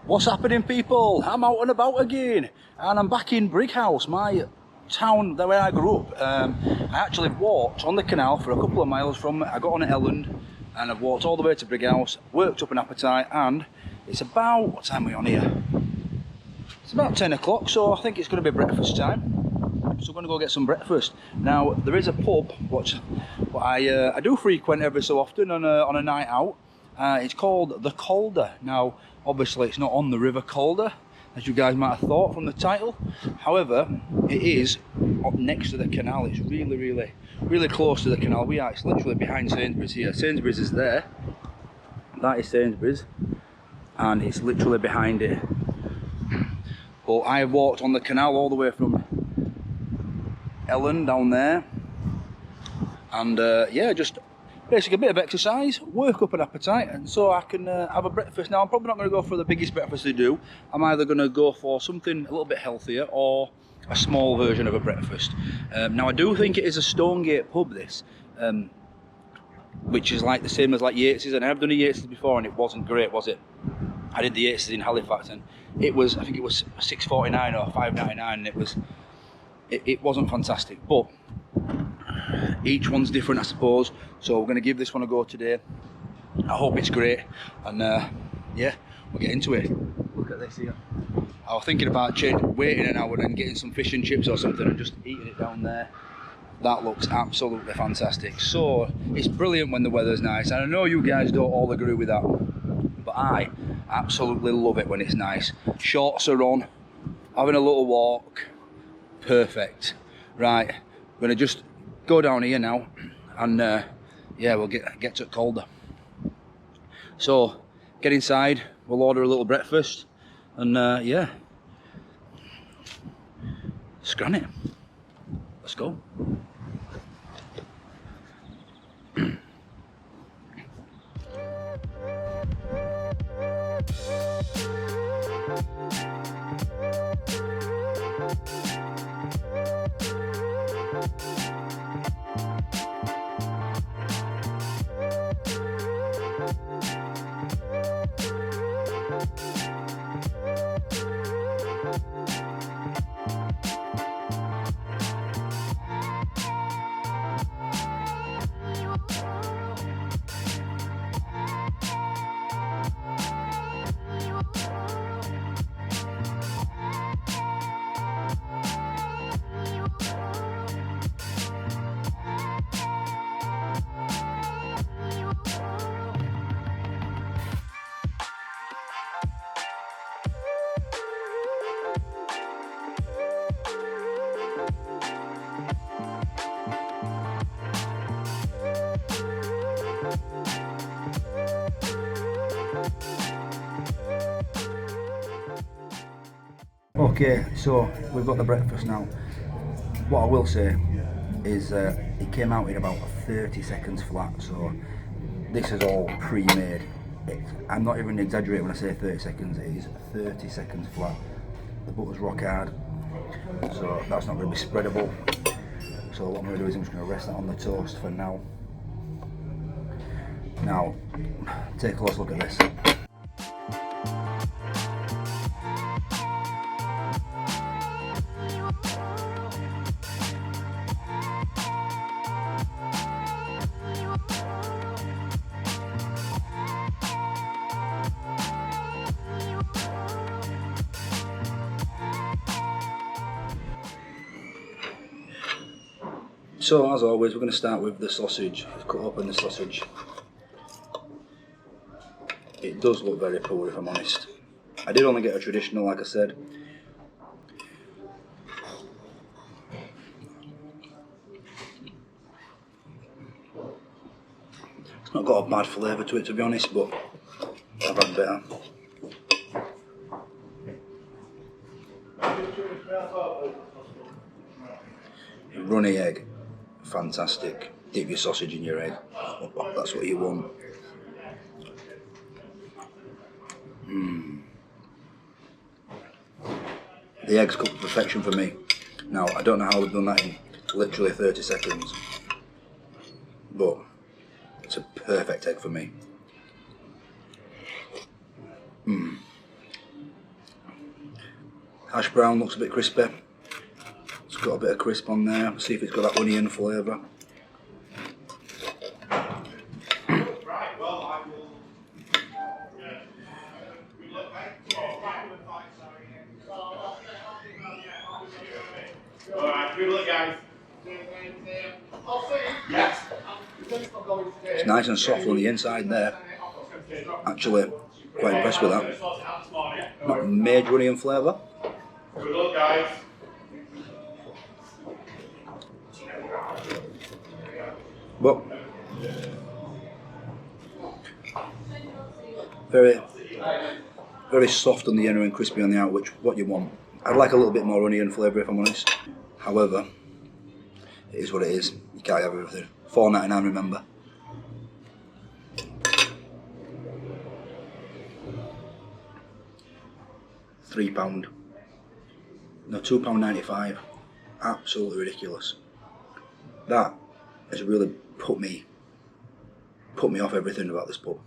What's happening, people? I'm out and about again, and I'm back in Brighouse, my town where I grew up. I actually walked on the canal for a couple of miles from it. I got on at Elland and I've walked all the way to Brighouse, worked up an appetite, and it's about, what time are we on here? It's about 10 o'clock, so I think it's going to be breakfast time. So I'm going to go get some breakfast. Now, there is a pub which I do frequent every so often on a night out. It's called the Calder. Now, obviously it's not on the River Calder, as you guys might have thought from the title. However, it is up next to the canal. It's really close to the canal. It's literally behind Sainsbury's here. Sainsbury's is there. That is Sainsbury's, and it's literally behind it. But I walked on the canal all the way from Ellen down there, and yeah, just basically a bit of exercise, work up an appetite, and so I can have a breakfast. Now, I'm probably not going to go for the biggest breakfast they do. I'm either going to go for something a little bit healthier or a small version of a breakfast. Now, I do think it is a Stonegate pub, this, which is like the same as like Yates's, and I've done a Yates's before and it wasn't great, was it? I did the Yates's in Halifax and it was, I think it was $6.49 or $5.99, and it wasn't fantastic, but each one's different, I suppose. So we're going to give this one a go today. I hope it's great, and yeah, we'll get into it. Look at this here. I was thinking about waiting an hour and getting some fish and chips or something and just eating it down there. That looks absolutely fantastic. So it's brilliant when the weather's nice, and I know you guys don't all agree with that, but I absolutely love it when it's nice. Shorts are on, having a little walk, perfect. Right, I'm going to just go down here now, and yeah, we'll get to Calder. So get inside, we'll order a little breakfast, and yeah, scran it. Let's go. Okay, so we've got the breakfast now. What I will say is it came out in about 30 seconds flat, so this is all pre-made. I'm not even exaggerating when I say 30 seconds, it is 30 seconds flat. The butter's rock hard, so that's not going to be spreadable. So what I'm going to do is I'm just going to rest that on the toast for now. Now, take a close look at this. So as always, we're going to start with the sausage. Let's cut open the sausage. It does look very poor, if I'm honest. I did only get a traditional, like I said. It's not got a bad flavour to it, to be honest, but I've had better. Runny egg, fantastic. Dip your sausage in your egg, that's what you want. The egg's cooked to perfection for me. Now, I don't know how they've done that in literally 30 seconds, but it's a perfect egg for me. Hash brown looks a bit crispy. It's got a bit of crisp on there. See if it's got that onion flavour. Alright, good luck, guys. It's nice and soft on the inside there. Actually, quite impressed with that. Not major onion flavour. Good luck, guys. But very soft on the inner and crispy on the out, which what you want. I'd like a little bit more onion flavour if I'm honest. However, it is what it is. You can't have everything. $4.99, remember. £3. No, £2.95. Absolutely ridiculous. That has really put me off everything about this pub.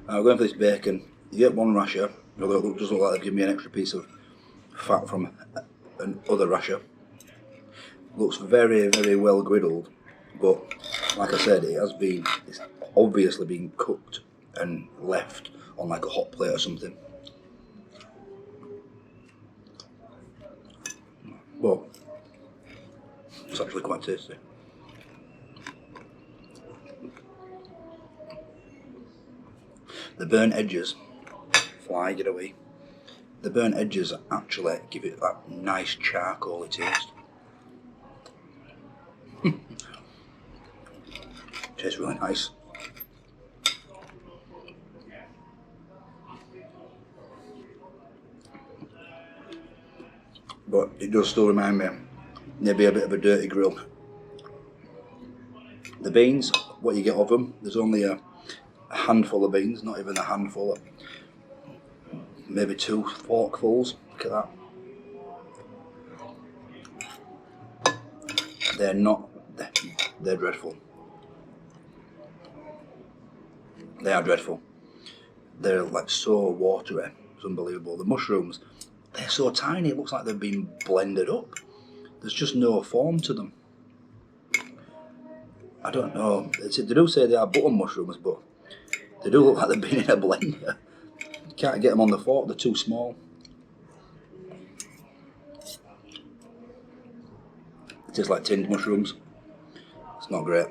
We're going for this bacon. You get one rasher, although it doesn't look like they've given me an extra piece of fat from another rasher. Looks very, very well griddled, but like I said, it's obviously been cooked and left on like a hot plate or something. But it's actually quite tasty. The burnt edges, fly, get away. The burnt edges actually give it that nice charcoaly taste. Tastes really nice. But it does still remind me maybe a bit of a dirty grill. The beans, what you get of them, there's only a handful of beans, not even a handful, maybe 2 forkfuls. Look at that. They're dreadful. They are dreadful. They're like so watery, it's unbelievable. The mushrooms, they're so tiny, it looks like they've been blended up. There's just no form to them. I don't know, they do say they are button mushrooms, but they do look like they've been in a blender. You can't get them on the fork, they're too small. It tastes like tinned mushrooms. It's not great.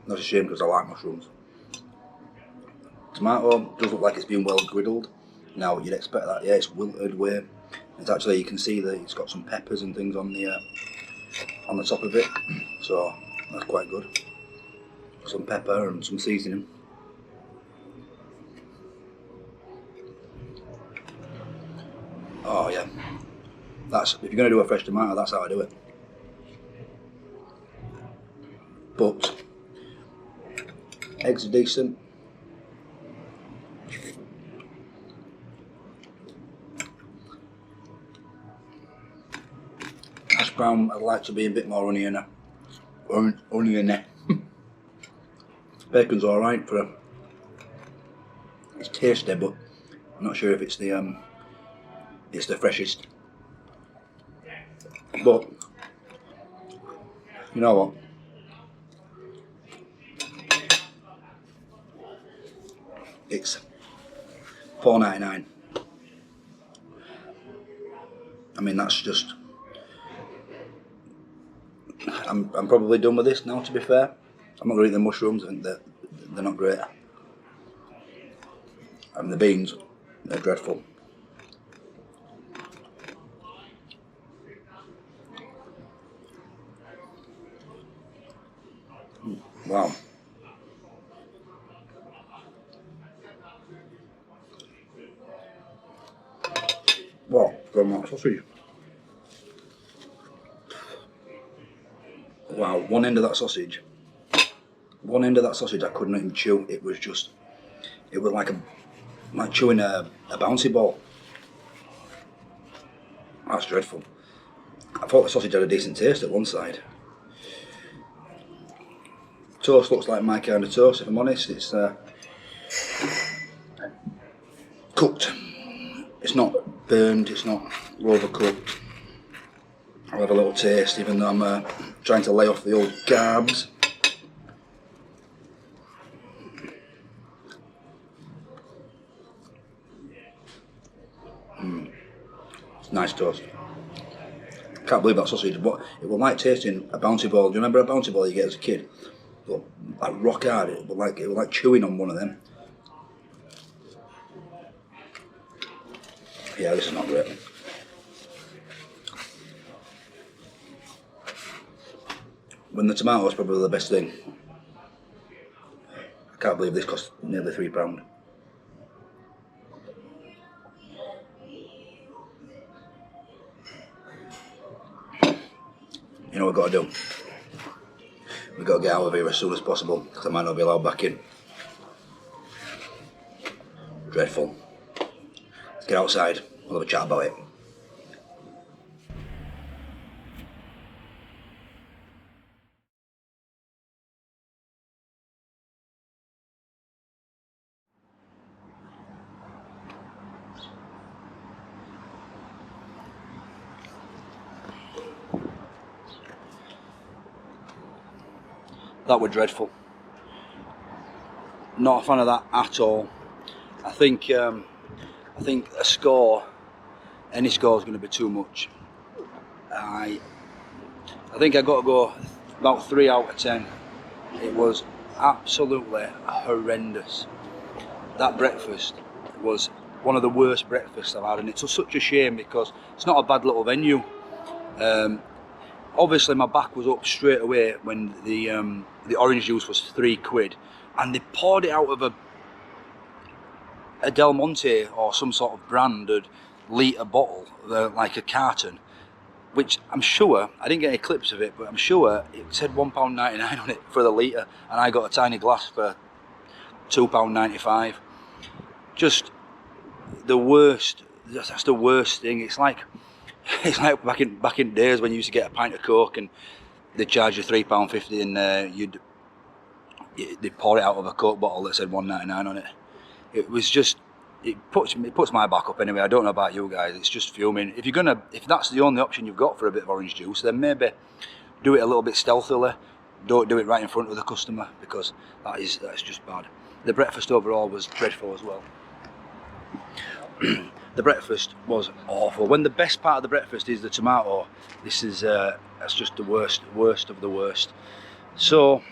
That's a shame because I like mushrooms. Tomato does look like it's been well griddled. Now you'd expect that, yeah, it's wilted way. It's actually, you can see that it's got some peppers and things on the top of it, so that's quite good. Some pepper and some seasoning. Oh yeah, that's, if you're going to do a fresh tomato, that's how I do it. But eggs are decent. Hash brown, I'd like to be a bit more oniony. Bacon's alright it's tasty, but I'm not sure if it's the freshest. But you know what? It's $4.99. I mean, that's just. I'm probably done with this now, to be fair. I'm not going to eat the mushrooms, I think they're not great. And the beans, they're dreadful. Wow. What? From that sausage? Wow, one end of that sausage I couldn't even chew. It was like chewing a bouncy ball. That's dreadful. I thought the sausage had a decent taste at one side. Toast looks like my kind of toast, if I'm honest. It's cooked. It's not burned, it's not overcooked. I'll have a little taste, even though I'm trying to lay off the old carbs. It's nice toast. Can't believe that sausage, but it was like tasting a bouncy ball. Do you remember a bouncy ball you get as a kid? But like rock hard, it was like chewing on one of them. Yeah, this is not great. When the tomato's probably the best thing. I can't believe this cost nearly £3. You know what we've got to do? We've got to get out of here as soon as possible, because I might not be allowed back in. Dreadful. Let's get outside, we'll have a chat about it. That were dreadful. Not a fan of that at all. I think a score, any score is going to be too much. I think I got to go about 3 out of 10. It was absolutely horrendous. That breakfast was one of the worst breakfasts I've had, and it's such a shame because it's not a bad little venue. Obviously my back was up straight away when the orange juice was £3, and they poured it out of a Del Monte or some sort of branded litre bottle, like a carton, which I'm sure, I didn't get any clips of it, but I'm sure it said £1.99 on it for the litre, and I got a tiny glass for £2.95. Just the worst. That's the worst thing. It's like back in days when you used to get a pint of Coke and they'd charge you £3.50 and they'd pour it out of a Coke bottle that said £1.99 on it. It was just, it puts my back up anyway. I don't know about you guys, it's just fuming. If that's the only option you've got for a bit of orange juice, then maybe do it a little bit stealthily. Don't do it right in front of the customer, because that's just bad. The breakfast overall was dreadful as well. The breakfast was awful. When the best part of the breakfast is the tomato, that's just the worst of the worst. So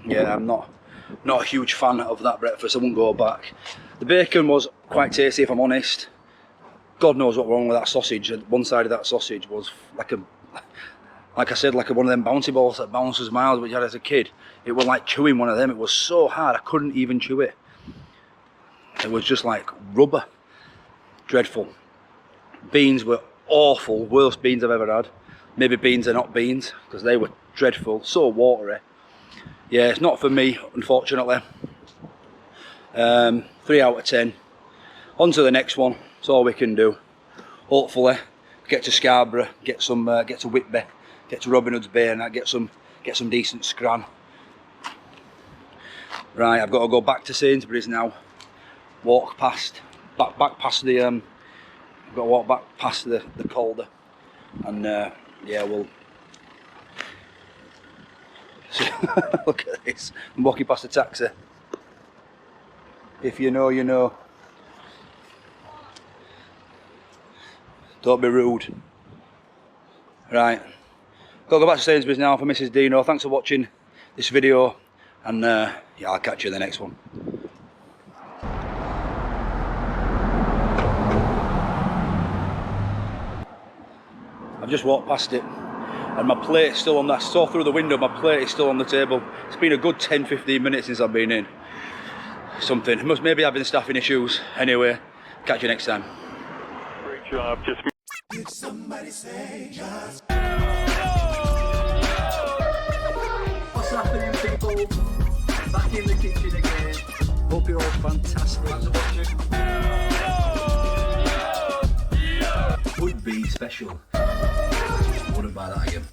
yeah, I'm not a huge fan of that breakfast. I wouldn't go back. The bacon was quite tasty, if I'm honest. God knows what was wrong with that sausage. One side of that sausage was like I said, like one of them bouncy balls that bounces miles, which you had as a kid. It was like chewing one of them. It was so hard I couldn't even chew it. It was just like rubber. Dreadful. Beans were awful, worst beans I've ever had. Maybe beans are not beans, because they were dreadful, so watery. Yeah, it's not for me, unfortunately. 3 out of 10. On to the next one. That's all we can do. Hopefully, get to Scarborough, get to Whitby, get to Robin Hood's Bay, and get some decent scran. Right, I've got to go back to Sainsbury's now. Walk past. Back past the I've got to walk back past the Calder, and yeah, we'll look at this. I'm walking past a taxi. If you know, you know. Don't be rude. Right, got to go back to Sainsbury's now for Mrs. Dino. Thanks for watching this video, and yeah, I'll catch you in the next one. I've just walked past it and my plate is still on that. I saw through the window, my plate is still on the table. It's been a good 10-15 minutes since I've been in. Something. Maybe I've been staffing issues. Anyway, catch you next time. Great job. Just. Did somebody say just? What's happening, people? Back in the kitchen again. Hope you're all fantastic. Thanks for watching. Would be special. Wouldn't buy that again.